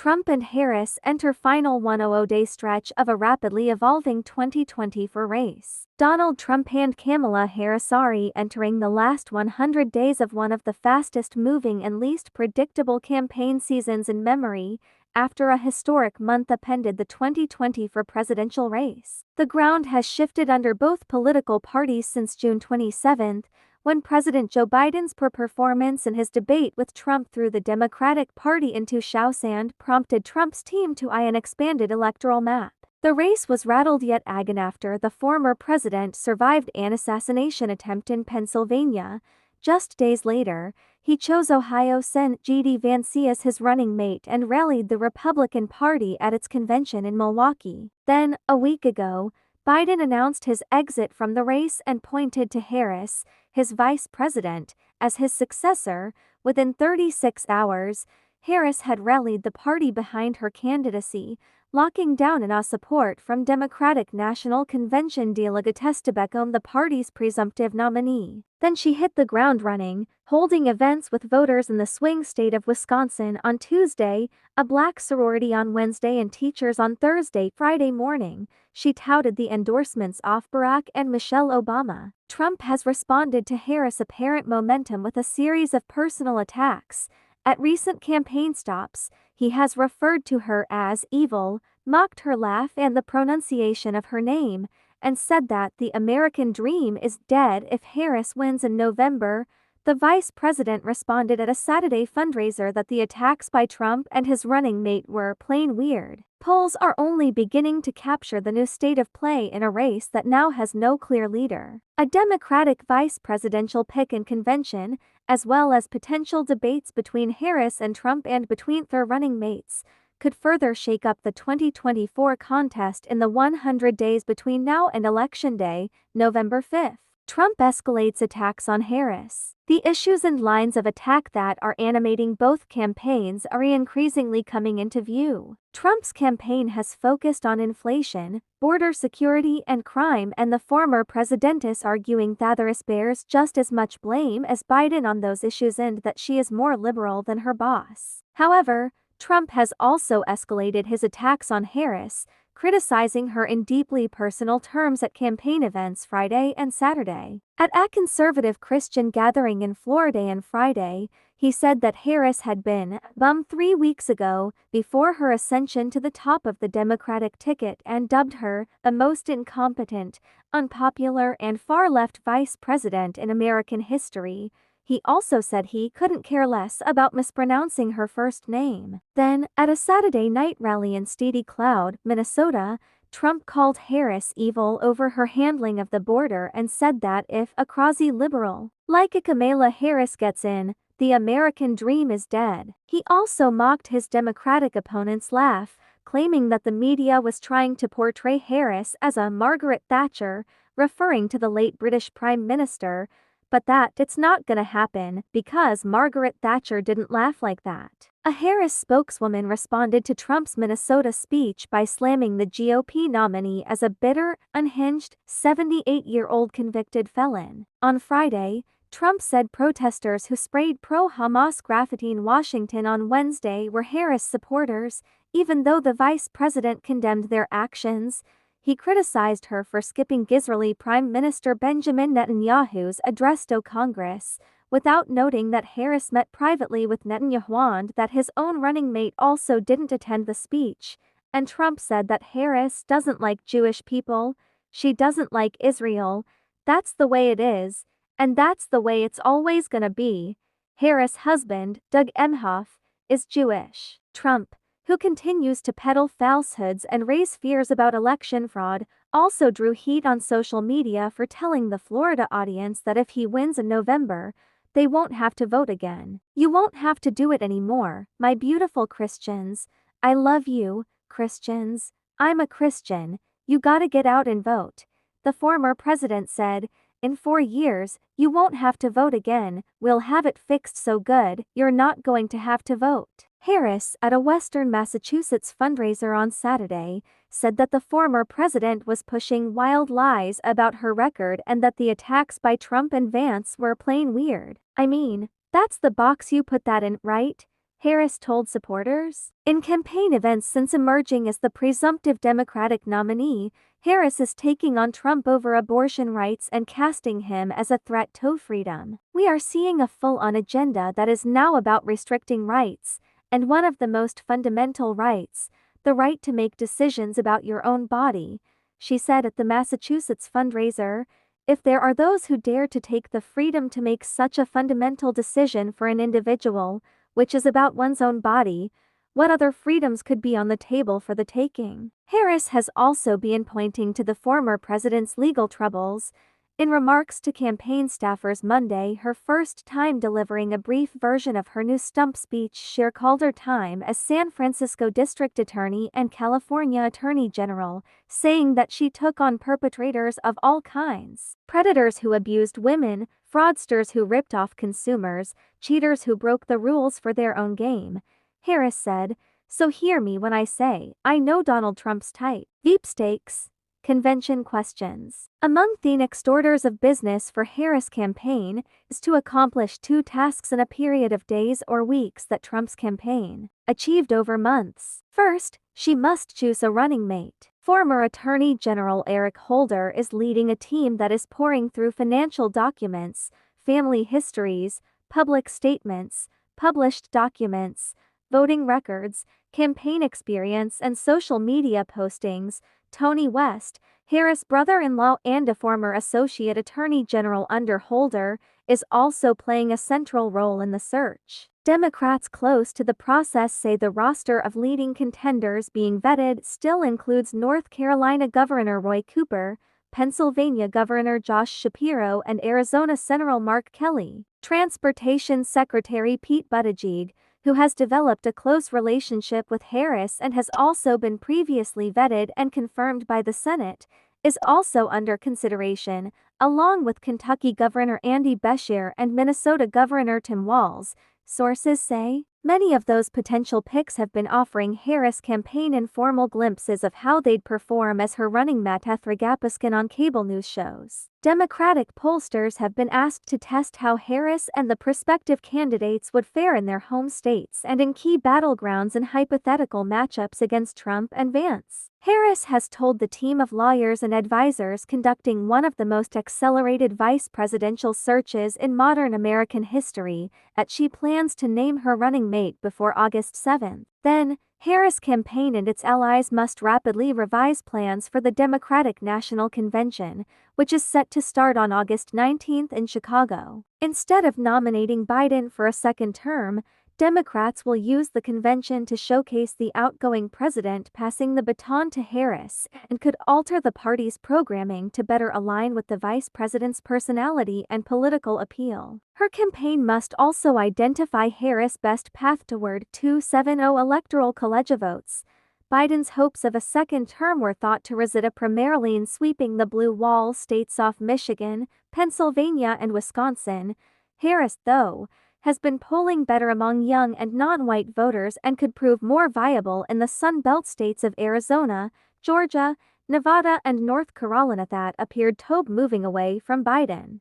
Trump and Harris enter final 100-day stretch of a rapidly evolving 2024 race. Donald Trump and Kamala Harris are entering the last 100 days of one of the fastest-moving and least predictable campaign seasons in memory, after a historic month appended the 2024 presidential race. The ground has shifted under both political parties since June 27, when President Joe Biden's poor performance in his debate with Trump threw the Democratic Party into chaos and prompted Trump's team to eye an expanded electoral map. The race was rattled yet agony after the former president survived an assassination attempt in Pennsylvania. Just days later, he chose Ohio Sen. J.D. Vance as his running mate and rallied the Republican Party at its convention in Milwaukee. Then, a week ago, Biden announced his exit from the race and pointed to Harris, his vice president, as his successor. Within 36 hours, Harris had rallied the party behind her candidacy, locking down enough support from Democratic National Convention delegate to the party's presumptive nominee. Then she hit the ground running, holding events with voters in the swing state of Wisconsin on Tuesday, a black sorority on Wednesday and teachers on Friday morning. She touted the endorsements of Barack and Michelle Obama. Trump has responded to Harris' apparent momentum with a series of personal attacks. At recent campaign stops, he has referred to her as evil, mocked her laugh and the pronunciation of her name, and said that the American dream is dead if Harris wins in November. The vice president responded at a Saturday fundraiser that the attacks by Trump and his running mate were plain weird. Polls are only beginning to capture the new state of play in a race that now has no clear leader. A Democratic vice presidential pick and convention, as well as potential debates between Harris and Trump and between their running mates, could further shake up the 2024 contest in the 100 days between now and Election Day, November 5. Trump escalates attacks on Harris. The issues and lines of attack that are animating both campaigns are increasingly coming into view. Trump's campaign has focused on inflation, border security and crime, and the former president is arguing that Harris bears just as much blame as Biden on those issues and that she is more liberal than her boss. However, Trump has also escalated his attacks on Harris, criticizing her in deeply personal terms at campaign events Friday and Saturday. At a conservative Christian gathering in Florida on Friday, he said that Harris had been bummed 3 weeks ago, before her ascension to the top of the Democratic ticket, and dubbed her the most incompetent, unpopular and far-left vice president in American history. He also said he couldn't care less about mispronouncing her first name. Then, at a Saturday night rally in St. Cloud, Minnesota, Trump called Harris evil over her handling of the border and said that if a quasi-liberal, like a Kamala Harris gets in, the American dream is dead. He also mocked his Democratic opponent's laugh, claiming that the media was trying to portray Harris as a Margaret Thatcher, referring to the late British Prime Minister, but that it's not gonna happen because Margaret Thatcher didn't laugh like that. A Harris spokeswoman responded to Trump's Minnesota speech by slamming the GOP nominee as a bitter, unhinged, 78-year-old convicted felon. On Friday, Trump said protesters who sprayed pro-Hamas graffiti in Washington on Wednesday were Harris supporters, even though the vice president condemned their actions. He criticized her for skipping Israeli Prime Minister Benjamin Netanyahu's address to Congress, without noting that Harris met privately with Netanyahu and that his own running mate also didn't attend the speech. And Trump said that Harris doesn't like Jewish people, she doesn't like Israel, that's the way it is, and that's the way it's always gonna be. Harris' husband, Doug Emhoff, is Jewish. Trump, who continues to peddle falsehoods and raise fears about election fraud, also drew heat on social media for telling the Florida audience that if he wins in November, they won't have to vote again. "You won't have to do it anymore, my beautiful Christians. I love you, Christians. I'm a Christian. You gotta get out and vote," the former president said. "In 4 years, you won't have to vote again. We'll have it fixed so good, you're not going to have to vote." Harris, at a Western Massachusetts fundraiser on Saturday, said that the former president was pushing wild lies about her record and that the attacks by Trump and Vance were plain weird. "I mean, that's the box you put that in, right?" Harris told supporters. In campaign events since emerging as the presumptive Democratic nominee, Harris is taking on Trump over abortion rights and casting him as a threat to freedom. "We are seeing a full-on agenda that is now about restricting rights, and one of the most fundamental rights, the right to make decisions about your own body," she said at the Massachusetts fundraiser. "If there are those who dare to take the freedom to make such a fundamental decision for an individual, which is about one's own body, what other freedoms could be on the table for the taking?" Harris has also been pointing to the former president's legal troubles. In remarks to campaign staffers Monday, her first time delivering a brief version of her new stump speech, she called her time as San Francisco District Attorney and California Attorney General, saying that she took on perpetrators of all kinds: predators who abused women, fraudsters who ripped off consumers, cheaters who broke the rules for their own game. Harris said, "So hear me when I say, I know Donald Trump's type." Sweepstakes. Convention questions. Among the next orders of business for Harris' campaign is to accomplish two tasks in a period of days or weeks that Trump's campaign achieved over months. First, she must choose a running mate. Former Attorney General Eric Holder is leading a team that is pouring through financial documents, family histories, public statements, published documents, voting records, campaign experience, and social media postings. Tony West, Harris' brother-in-law and a former associate attorney general under Holder, is also playing a central role in the search. Democrats close to the process say the roster of leading contenders being vetted still includes North Carolina Governor Roy Cooper, Pennsylvania Governor Josh Shapiro, and Arizona Senator Mark Kelly. Transportation Secretary Pete Buttigieg, who has developed a close relationship with Harris and has also been previously vetted and confirmed by the Senate, is also under consideration, along with Kentucky Governor Andy Beshear and Minnesota Governor Tim Walz, sources say. Many of those potential picks have been offering Harris' campaign informal glimpses of how they'd perform as her running mate Thrigapiskin on cable news shows. Democratic pollsters have been asked to test how Harris and the prospective candidates would fare in their home states and in key battlegrounds in hypothetical matchups against Trump and Vance. Harris has told the team of lawyers and advisors conducting one of the most accelerated vice presidential searches in modern American history that she plans to name her running mate before August 7. Then, Harris' campaign and its allies must rapidly revise plans for the Democratic National Convention, which is set to start on August 19 in Chicago. Instead of nominating Biden for a second term, Democrats will use the convention to showcase the outgoing president passing the baton to Harris and could alter the party's programming to better align with the vice president's personality and political appeal. Her campaign must also identify Harris' best path toward 270 electoral college votes. Biden's hopes of a second term were thought to reside primarily in sweeping the blue wall states off Michigan, Pennsylvania, and Wisconsin. Harris, though, has been polling better among young and non-white voters and could prove more viable in the Sun Belt states of Arizona, Georgia, Nevada, and North Carolina that appeared to be moving away from Biden.